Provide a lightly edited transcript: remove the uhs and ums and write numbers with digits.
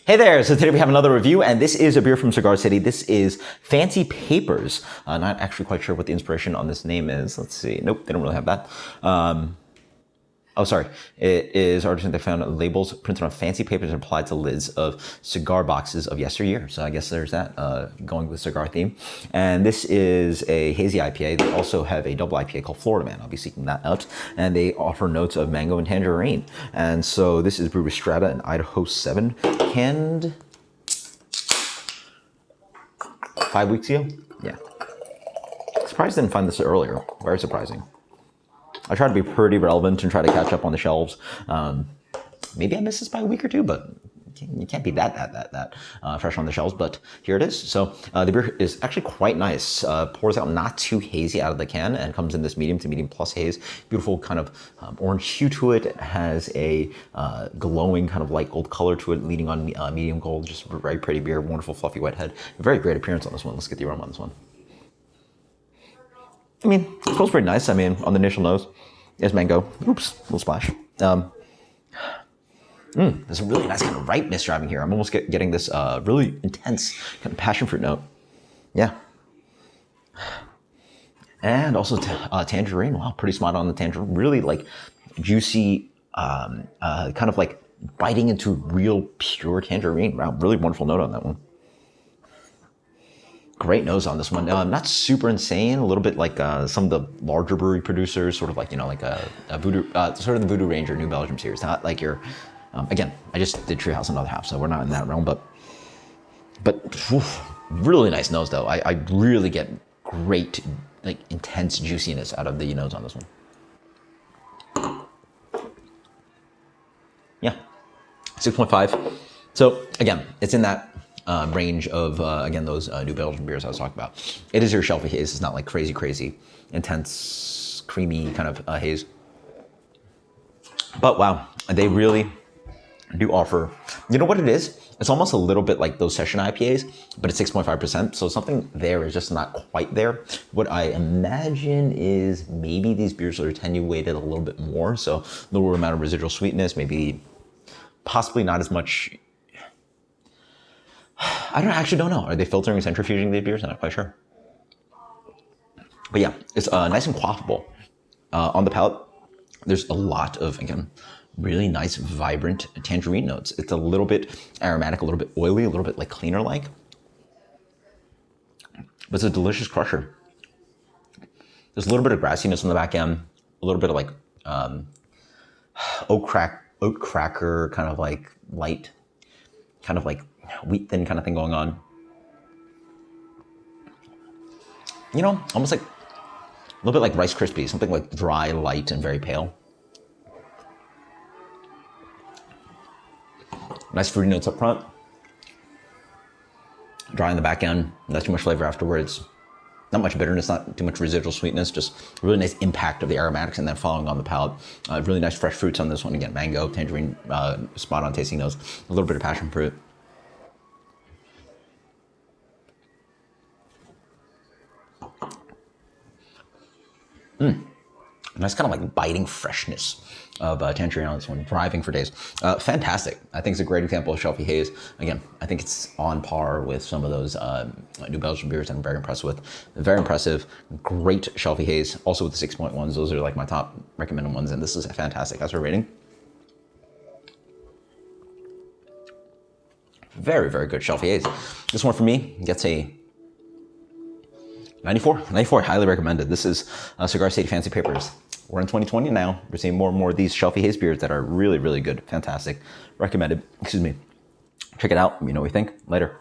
Hey there, so today we have another review, and this is a beer from Cigar City. This is Fancy Papers. Not actually quite sure what the inspiration on this name is. Let's see. Nope, they don't really have that. Oh, sorry. It is artisan that found labels printed on fancy papers and applied to lids of cigar boxes of yesteryear. So I guess there's that, going with cigar theme. And this is a Hazy IPA. They also have a double IPA called Florida Man. I'll be seeking that out. And they offer notes of mango and tangerine. And so this is brewed with Strata and Idaho 7, canned 5 weeks ago. Yeah. Surprised I didn't find this earlier. Very surprising. I try to be pretty relevant and try to catch up on the shelves. Maybe I missed this by a week or two, but you can't be that fresh on the shelves, but here it is. So the beer is actually quite nice. Pours out not too hazy out of the can and comes in this medium to medium plus haze. Beautiful kind of orange hue to it. It has a glowing kind of light gold color to it, leading on medium gold. Just a very pretty beer, wonderful fluffy wet head. Very great appearance on this one. Let's get the aroma on this one. I mean, it smells pretty nice. I mean, on the initial nose, there's mango. Oops, little splash. There's a really nice kind of ripeness driving here. I'm almost getting this really intense kind of passion fruit note. Yeah. And also tangerine. Wow, pretty smart on the tangerine. Really like juicy, kind of like biting into real pure tangerine. Wow, really wonderful note on that one. Great nose on this one. Not super insane. A little bit like some of the larger brewery producers, sort of like, you know, like a Voodoo, sort of the Voodoo Ranger New Belgium series. Not like your, again, I just did Treehouse another half, so we're not in that realm. But oof, really nice nose though. I really get great, like intense juiciness out of the nose on this one. Yeah, 6.5. So again, it's in that range of, again, those New Belgian beers I was talking about. It is your Shelfie haze. It's not like crazy, intense, creamy kind of haze. But wow, they really do offer, you know what it is? It's almost a little bit like those session IPAs, but it's 6.5%. So something there is just not quite there. What I imagine is maybe these beers are attenuated a little bit more. So lower amount of residual sweetness, maybe possibly not as much. I actually don't know. Are they filtering and centrifuging the beers? I'm not quite sure. But yeah, it's nice and quaffable. On the palate, there's a lot of, again, really nice, vibrant tangerine notes. It's a little bit aromatic, a little bit oily, a little bit like cleaner-like. But it's a delicious crusher. There's a little bit of grassiness on the back end, a little bit of like oat cracker, kind of like light, kind of like wheat thin kind of thing going on. You know, almost like a little bit like Rice Krispies, something like dry, light, and very pale. Nice fruity notes up front. Dry on the back end, not too much flavor afterwards. Not much bitterness, not too much residual sweetness, just a really nice impact of the aromatics and then following on the palate. Really nice fresh fruits on this one. Again, mango, tangerine, spot on tasting nose. A little bit of passion fruit. Nice kind of like biting freshness of tangerine on this one, thriving for days. Fantastic. I think it's a great example of Shelfie haze. Again, I think it's on par with some of those New Belgian beers that I'm very impressed with. Very impressive, great Shelfie haze. Also with the 6.1s, those are like my top recommended ones, and this is fantastic. That's our rating. Very good Shelfie haze. This one for me gets a 94, highly recommended. This is Cigar City Fancy Papers. We're in 2020 now. We're seeing more and more of these Shelfie haze beers that are really good, fantastic, recommended. Excuse me. Check it out. Let me know what you think. Later.